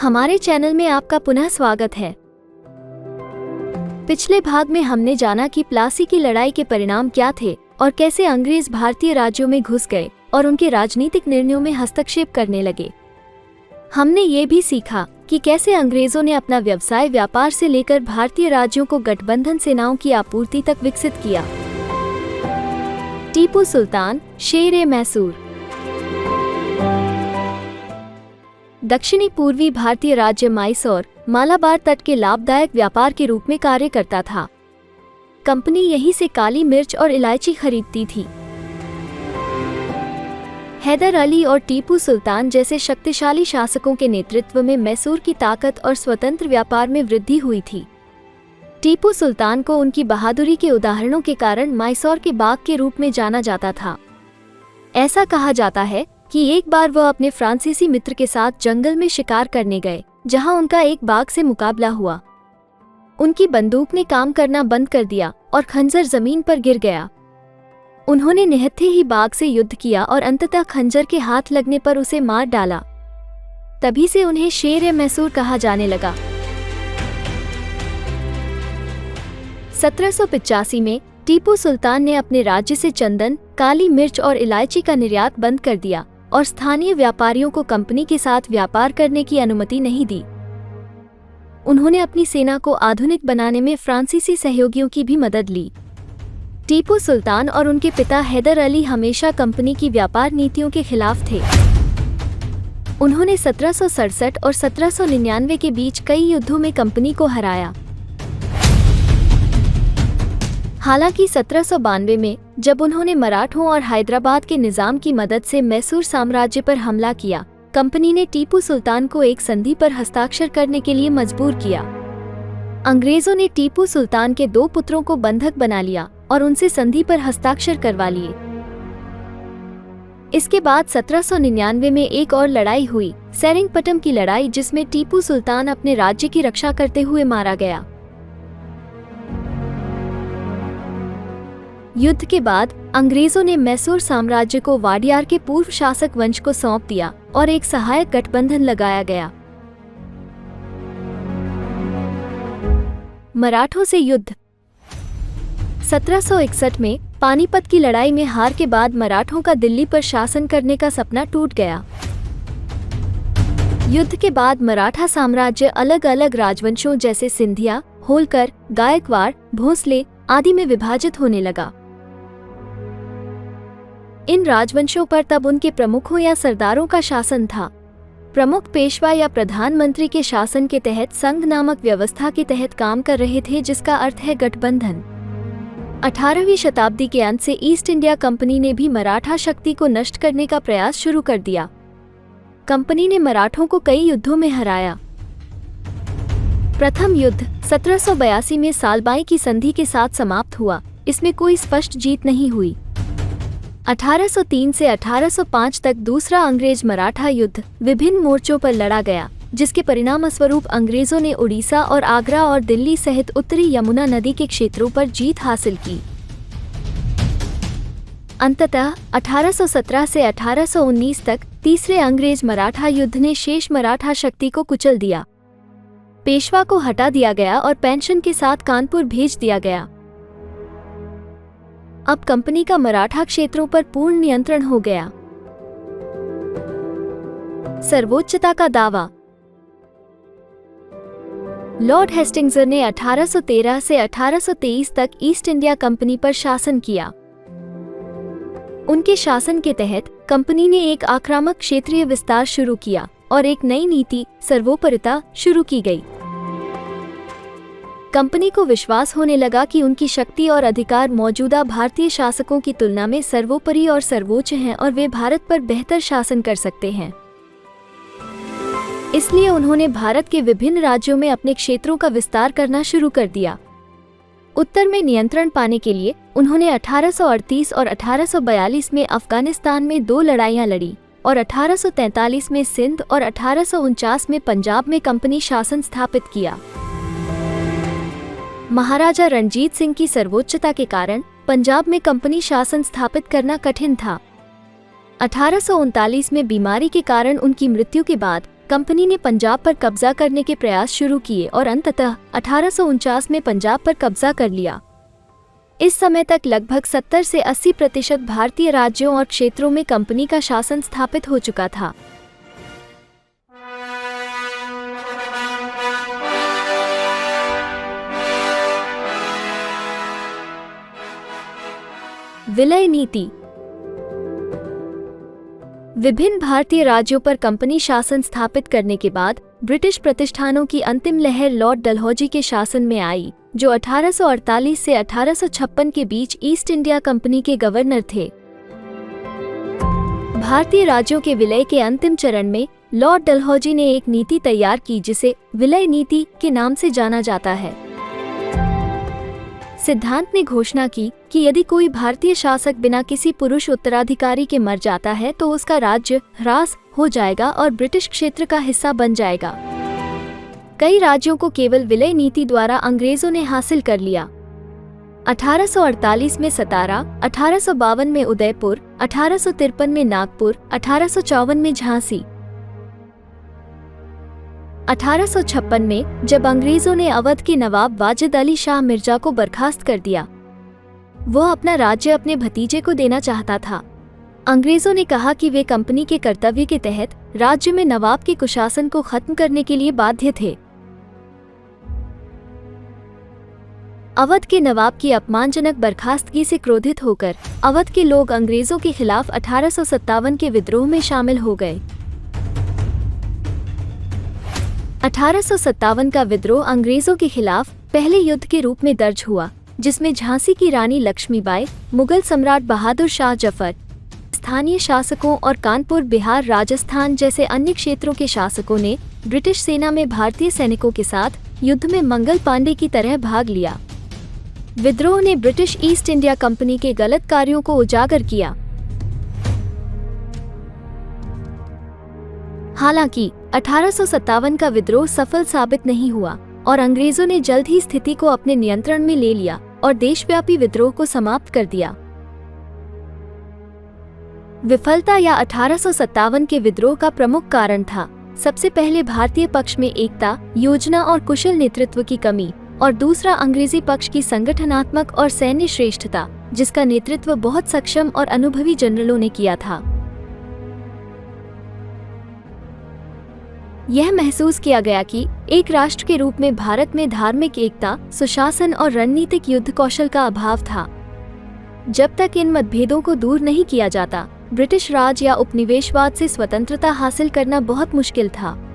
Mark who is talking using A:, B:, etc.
A: हमारे चैनल में आपका पुनः स्वागत है। पिछले भाग में हमने जाना कि प्लासी की लड़ाई के परिणाम क्या थे और कैसे अंग्रेज भारतीय राज्यों में घुस गए और उनके राजनीतिक निर्णयों में हस्तक्षेप करने लगे। हमने ये भी सीखा कि कैसे अंग्रेजों ने अपना व्यवसाय व्यापार से लेकर भारतीय राज्यों को गठबंधन सेनाओं की आपूर्ति तक विकसित किया। टीपू सुल्तान, शेर-ए-मैसूर। दक्षिणी पूर्वी भारतीय राज्य मैसूर मालाबार तट के लाभदायक व्यापार के रूप में कार्य करता था। कंपनी यहीं से काली मिर्च और इलायची खरीदती थी। हैदर अली और टीपू सुल्तान जैसे शक्तिशाली शासकों के नेतृत्व में मैसूर की ताकत और स्वतंत्र व्यापार में वृद्धि हुई थी। टीपू सुल्तान को उनकी बहादुरी के उदाहरणों के कारण मैसूर के बाघ के रूप में जाना जाता था। ऐसा कहा जाता है कि एक बार वह अपने फ्रांसीसी मित्र के साथ जंगल में शिकार करने गए, जहां उनका एक बाघ से मुकाबला हुआ। उनकी बंदूक ने काम करना बंद कर दिया और खंजर जमीन पर गिर गया। उन्होंने निहत्थे ही बाघ से युद्ध किया और अंततः खंजर के हाथ लगने पर उसे मार डाला। तभी से उन्हें शेर-ए-मैसूर कहा जाने लगा। 1785 में टीपू सुल्तान ने अपने राज्य से चंदन, काली मिर्च और इलायची का निर्यात बंद कर दिया और स्थानीय व्यापारियों को कंपनी के साथ व्यापार करने की अनुमति नहीं दी। उन्होंने अपनी सेना को आधुनिक बनाने में फ्रांसीसी सहयोगियों की भी मदद ली। टीपू सुल्तान और उनके पिता हैदर अली हमेशा कंपनी की व्यापार नीतियों के खिलाफ थे। उन्होंने 1767 और 1799 के बीच कई युद्धों में कंपनी को हराया। हालांकि 1792 में जब उन्होंने मराठों और हैदराबाद के निजाम की मदद से मैसूर साम्राज्य पर हमला किया, कंपनी ने टीपू सुल्तान को एक संधि पर हस्ताक्षर करने के लिए मजबूर किया। अंग्रेजों ने टीपू सुल्तान के 2 पुत्रों को बंधक बना लिया और उनसे संधि पर हस्ताक्षर करवा लिए। इसके बाद 1799 में एक और लड़ाई हुई, सेरिंगपटम की लड़ाई, जिसमें टीपू सुल्तान अपने राज्य की रक्षा करते हुए मारा गया। युद्ध के बाद अंग्रेजों ने मैसूर साम्राज्य को वाडियार के पूर्व शासक वंश को सौंप दिया और एक सहायक गठबंधन लगाया गया। मराठों से युद्ध। 1761 में पानीपत की लड़ाई में हार के बाद मराठों का दिल्ली पर शासन करने का सपना टूट गया। युद्ध के बाद मराठा साम्राज्य अलग अलग राजवंशों जैसे सिंधिया, होलकर, गायकवाड़, भोसले आदि में विभाजित होने लगा। इन राजवंशों पर तब उनके प्रमुखों या सरदारों का शासन था। प्रमुख पेशवा या प्रधानमंत्री के शासन के तहत संघ नामक व्यवस्था के तहत काम कर रहे थे, जिसका अर्थ है गठबंधन। 18वीं शताब्दी के अंत से ईस्ट इंडिया कंपनी ने भी मराठा शक्ति को नष्ट करने का प्रयास शुरू कर दिया। कंपनी ने मराठों को कई युद्धों में हराया। प्रथम युद्ध 1782 में सालबाई की संधि के साथ समाप्त हुआ। इसमें कोई स्पष्ट जीत नहीं हुई। 1803 से 1805 तक दूसरा अंग्रेज मराठा युद्ध विभिन्न मोर्चों पर लड़ा गया, जिसके परिणामस्वरूप अंग्रेजों ने उड़ीसा और आगरा और दिल्ली सहित उत्तरी यमुना नदी के क्षेत्रों पर जीत हासिल की। अंततः 1817 से 1819 तक तीसरे अंग्रेज मराठा युद्ध ने शेष मराठा शक्ति को कुचल दिया। पेशवा को हटा दिया गया और पेंशन के साथ कानपुर भेज दिया गया। अब कंपनी का मराठा क्षेत्रों पर पूर्ण नियंत्रण हो गया। सर्वोच्चता का दावा। लॉर्ड हेस्टिंग्स ने 1813 से 1823 तक ईस्ट इंडिया कंपनी पर शासन किया। उनके शासन के तहत कंपनी ने एक आक्रामक क्षेत्रीय विस्तार शुरू किया और एक नई नीति, सर्वोपरिता, शुरू की गई। कंपनी को विश्वास होने लगा कि उनकी शक्ति और अधिकार मौजूदा भारतीय शासकों की तुलना में सर्वोपरि और सर्वोच्च हैं और वे भारत पर बेहतर शासन कर सकते हैं। इसलिए उन्होंने भारत के विभिन्न राज्यों में अपने क्षेत्रों का विस्तार करना शुरू कर दिया। उत्तर में नियंत्रण पाने के लिए उन्होंने 1838 और 1842 में अफगानिस्तान में 2 लड़ाइयां लड़ी और 1843 में सिंध और 1849 में पंजाब में कंपनी शासन स्थापित किया। महाराजा रणजीत सिंह की सर्वोच्चता के कारण पंजाब में कंपनी शासन स्थापित करना कठिन था। 1839 में बीमारी के कारण उनकी मृत्यु के बाद कंपनी ने पंजाब पर कब्जा करने के प्रयास शुरू किए और अंततः 1849 में पंजाब पर कब्जा कर लिया। इस समय तक लगभग 70 से 80% भारतीय राज्यों और क्षेत्रों में कंपनी का शासन स्थापित हो चुका था। विलय नीति। विभिन्न भारतीय राज्यों पर कंपनी शासन स्थापित करने के बाद ब्रिटिश प्रतिष्ठानों की अंतिम लहर लॉर्ड डलहौजी के शासन में आई, जो 1848 से 1856 के बीच ईस्ट इंडिया कंपनी के गवर्नर थे। भारतीय राज्यों के विलय के अंतिम चरण में लॉर्ड डलहौजी ने एक नीति तैयार की जिसे विलय नीति के नाम से जाना जाता है। सिद्धांत ने घोषणा की कि यदि कोई भारतीय शासक बिना किसी पुरुष उत्तराधिकारी के मर जाता है तो उसका राज्य ह्रास हो जाएगा और ब्रिटिश क्षेत्र का हिस्सा बन जाएगा। कई राज्यों को केवल विलय नीति द्वारा अंग्रेजों ने हासिल कर लिया। 1848 में सतारा, 1852 में उदयपुर, 1853 में नागपुर, 1854 में झांसी। 1856 में जब अंग्रेजों ने अवध के नवाब वाजिद अली शाह मिर्जा को बर्खास्त कर दिया, वह अपना राज्य अपने भतीजे को देना चाहता था। अंग्रेजों ने कहा कि वे कंपनी के कर्तव्य के तहत राज्य में नवाब के कुशासन को खत्म करने के लिए बाध्य थे। अवध के नवाब की अपमानजनक बर्खास्तगी से क्रोधित होकर अवध के लोग अंग्रेजों के खिलाफ 1857 के विद्रोह में शामिल हो गए। 1857 का विद्रोह अंग्रेजों के खिलाफ पहले युद्ध के रूप में दर्ज हुआ, जिसमें झांसी की रानी लक्ष्मीबाई, मुगल सम्राट बहादुर शाह जफर, स्थानीय शासकों और कानपुर, बिहार, राजस्थान जैसे अन्य क्षेत्रों के शासकों ने ब्रिटिश सेना में भारतीय सैनिकों के साथ युद्ध में मंगल पांडे की तरह भाग लिया। विद्रोह ने ब्रिटिश ईस्ट इंडिया कंपनी के गलत कार्यों को उजागर किया। हालांकि 1857 का विद्रोह सफल साबित नहीं हुआ और अंग्रेजों ने जल्द ही स्थिति को अपने नियंत्रण में ले लिया और देशव्यापी विद्रोह को समाप्त कर दिया। विफलता या 1857 के विद्रोह का प्रमुख कारण था सबसे पहले भारतीय पक्ष में एकता, योजना और कुशल नेतृत्व की कमी, और दूसरा अंग्रेजी पक्ष की संगठनात्मक और सैन्य श्रेष्ठता, जिसका नेतृत्व बहुत सक्षम और अनुभवी जनरलों ने किया था। यह महसूस किया गया कि एक राष्ट्र के रूप में भारत में धार्मिक एकता, सुशासन और रणनीतिक युद्ध कौशल का अभाव था। जब तक इन मतभेदों को दूर नहीं किया जाता, ब्रिटिश राज या उपनिवेशवाद से स्वतंत्रता हासिल करना बहुत मुश्किल था।